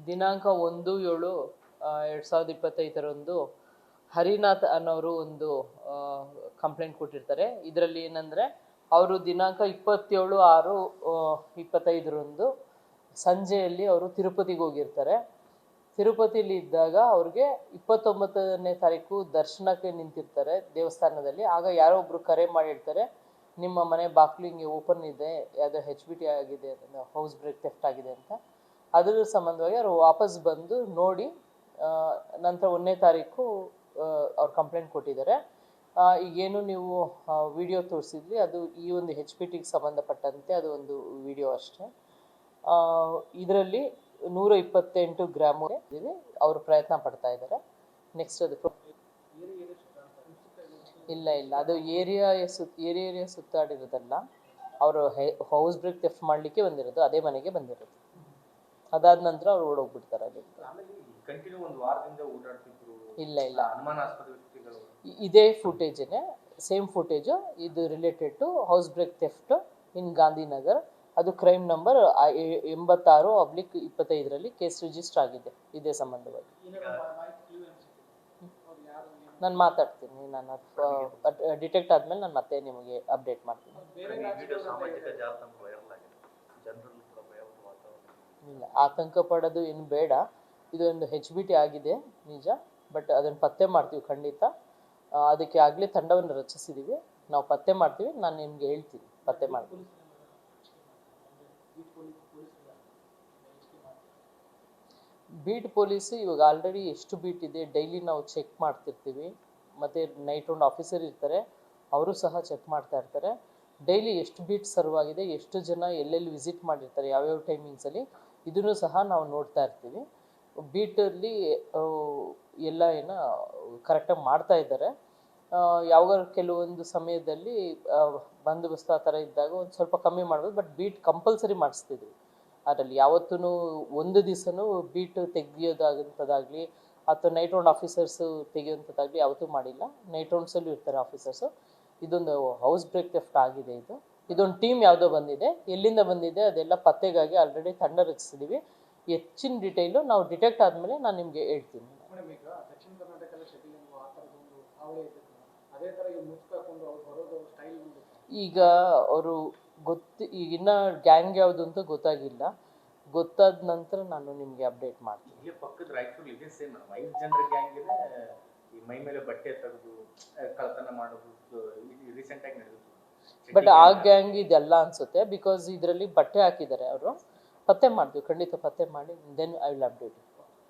ದಿನಾಂಕ 1/7/2025 ಹರಿನಾಥ್ ಅನ್ನೋರು ಒಂದು ಕಂಪ್ಲೇಂಟ್ ಕೊಟ್ಟಿರ್ತಾರೆ. ಇದರಲ್ಲಿ ಏನಂದರೆ ಅವರು ದಿನಾಂಕ 27/6/25 ಸಂಜೆಯಲ್ಲಿ ಅವರು ತಿರುಪತಿಗೆ ಹೋಗಿರ್ತಾರೆ. ತಿರುಪತಿಲಿ ಇದ್ದಾಗ ಅವ್ರಿಗೆ 29ನೇ ತಾರೀಕು ದರ್ಶನಕ್ಕೆ ನಿಂತಿರ್ತಾರೆ ದೇವಸ್ಥಾನದಲ್ಲಿ. ಆಗ ಯಾರೋ ಒಬ್ರು ಕರೆ ಮಾಡಿರ್ತಾರೆ, ನಿಮ್ಮ ಮನೆ ಬಾಗಿಲು ಹಿಂಗೆ ಓಪನ್ ಇದೆ, ಯಾವುದೋ HBT ಆಗಿದೆ, ಹೌಸ್ ಬ್ರೇಕ್ ಥೆಫ್ಟ್ ಆಗಿದೆ ಅಂತ. ಅದರ ಸಂಬಂಧವಾಗಿ ಅವರು ವಾಪಸ್ ಬಂದು ನೋಡಿ ನಂತರ 1ನೇ ತಾರೀಕು ಅವ್ರು ಕಂಪ್ಲೇಂಟ್ ಕೊಟ್ಟಿದ್ದಾರೆ. ಈಗೇನು ನೀವು ವಿಡಿಯೋ ತೋರಿಸಿದ್ರಿ ಅದು ಈ ಒಂದು HBTಗೆ ಸಂಬಂಧಪಟ್ಟಂತೆ ಅದು ಒಂದು ವಿಡಿಯೋ ಅಷ್ಟೇ. ಇದರಲ್ಲಿ 128 ಗ್ರಾಮ್ ಅವರು ಪ್ರಯತ್ನ ಪಡ್ತಾ ಇದ್ದಾರೆ. ನೆಕ್ಸ್ಟ್ ಅದು ಇಲ್ಲ ಅದು ಏರಿಯಾ ಸುತ್ತಾಡಿರೋದಲ್ಲ, ಅವರು ಹೌಸ್ ಬ್ರೇಕ್ ಥೆಫ್ಟ್ ಮಾಡಲಿಕ್ಕೆ ಬಂದಿರೋದು, ಅದೇ ಮನೆಗೆ ಬಂದಿರೋದು. ಅದಾದ ನಂತರ ಅವ್ರು ಓಡೋಗ್ಬಿಡ್ತಾರೆ. ಅಲ್ಲಿ ಇಲ್ಲ ಇದೇ ಫುಟೇಜೇ, ಸೇಮ್ ಫುಟೇಜು. ಇದು related to house break theft in Gandhinagar. ಅದು ಕ್ರೈಮ್ ನಂಬರ್ 86/25 ಕೇಸ್ ರಿಜಿಸ್ಟರ್ ಆಗಿದೆ ಇದೇ ಸಂಬಂಧವಾಗಿ. ನಾನು ಮಾತಾಡ್ತೀನಿ, ನಾನು ಡಿಟೆಕ್ಟ್ ಆದಮೇಲೆ ನಾನು ಮತ್ತೆ ನಿಮಗೆ ಅಪ್ಡೇಟ್ ಮಾಡ್ತೀನಿ. ಇಲ್ಲ, ಆತಂಕ ಪಡೋದು ಏನು ಬೇಡ. ಇದೊಂದು HBT ಆಗಿದೆ ನಿಜ, ಬಟ್ ಅದನ್ನು ಪತ್ತೆ ಮಾಡ್ತೀವಿ ಖಂಡಿತ. ಅದಕ್ಕೆ ಆಗಲೇ ತಂಡವನ್ನು ರಚಿಸಿದ್ದೀವಿ, ನಾವು ಪತ್ತೆ ಮಾಡ್ತೀವಿ. ನಾನು ನಿಮಗೆ ಹೇಳ್ತೀನಿ, ಪತ್ತೆ ಮಾಡ್ತೀನಿ. ಬೀಟ್ ಪೊಲೀಸು ಇವಾಗ ಆಲ್ರೆಡಿ ಎಷ್ಟು ಬೀಟ್ ಇದೆ ಡೈಲಿ ನಾವು ಚೆಕ್ ಮಾಡ್ತಿರ್ತೀವಿ. ಮತ್ತು ನೈಟ್ ರೌಂಡ್ ಆಫೀಸರ್ ಇರ್ತಾರೆ, ಅವರು ಸಹ ಚೆಕ್ ಮಾಡ್ತಾ ಇರ್ತಾರೆ. ಡೈಲಿ ಎಷ್ಟು ಬೀಟ್ ಸರ್ವ್ ಆಗಿದೆ, ಎಷ್ಟು ಜನ ಎಲ್ಲೆಲ್ಲಿ ವಿಸಿಟ್ ಮಾಡಿರ್ತಾರೆ, ಯಾವ್ಯಾವ ಟೈಮಿಂಗ್ಸಲ್ಲಿ, ಇದನ್ನು ಸಹ ನಾವು ನೋಡ್ತಾ ಇರ್ತೀವಿ. ಬೀಟಲ್ಲಿ ಎಲ್ಲ ಕರೆಕ್ಟಾಗಿ ಮಾಡ್ತಾ ಇದ್ದಾರೆ. ಯಾವಾಗ ಕೆಲವೊಂದು ಸಮಯದಲ್ಲಿ ಬಂದೋಬಸ್ತ್ ಆ ಥರ ಇದ್ದಾಗ ಒಂದು ಸ್ವಲ್ಪ ಕಮ್ಮಿ ಮಾಡ್ಬೋದು, ಬಟ್ ಬೀಟ್ ಕಂಪಲ್ಸರಿ ಮಾಡಿಸ್ತಿದ್ವಿ. ಅದರಲ್ಲಿ ಯಾವತ್ತೂ ಒಂದು ದಿವಸನೂ ಬೀಟ್ ತೆಗಿಯೋದಾಗಂಥದ್ದಾಗಲಿ ಅಥವಾ ನೈಟ್ ರೌಂಡ್ ಆಫೀಸರ್ಸು ತೆಗೆಯುವಂಥದ್ದಾಗಲಿ ಯಾವತ್ತೂ ಮಾಡಿಲ್ಲ. ನೈಟ್ ರೌಂಡ್ಸಲ್ಲೂ ಇರ್ತಾರೆ ಆಫೀಸರ್ಸು. ಇದೊಂದು ಹೌಸ್ ಬ್ರೇಕ್ ಥೆಫ್ಟ್ ಆಗಿದೆ. ಇದೊಂದು ಟೀಮ್ ಯಾವುದೋ ಬಂದಿದೆ, ಎಲ್ಲಿಂದ ಬಂದಿದೆ ಅದೆಲ್ಲ ಪತ್ತೆಗಾಗಿ ಆಲ್ರೆಡಿ ತಂಡ ರಚಿಸಿದ್ದೀವಿ. ಹೆಚ್ಚಿನ ಡೀಟೇಲು ನಾವು ಡಿಟೆಕ್ಟ್ ಆದಮೇಲೆ ನಾನು ನಿಮಗೆ ಹೇಳ್ತೀನಿ. ಈಗ ಅವರು ಈಗ ಇನ್ನೂ ಗ್ಯಾಂಗ್ ಯಾವುದು ಅಂತ ಗೊತ್ತಾಗಿಲ್ಲ. ಗೊತ್ತಾದ ನಂತರ ನಾನು ನಿಮಗೆ ಅಪ್ಡೇಟ್ ಮಾಡ್ತೀನಿ. ಬಟ್ ಆ ಗ್ಯಾಂಗ್ ಇದೆಲ್ಲ ಅನ್ಸುತ್ತೆ, ಬಿಕಾಸ್ ಇದರಲ್ಲಿ ಬಟ್ಟೆ ಹಾಕಿದ್ದಾರೆ ಅವರು. ಪತ್ತೆ ಮಾಡ್ತೀವಿ, ಖಂಡಿತ ಪತ್ತೆ ಮಾಡಿ ದೆನ್ ಐ ವಿಲ್ ಅಪ್ಡೇಟ್.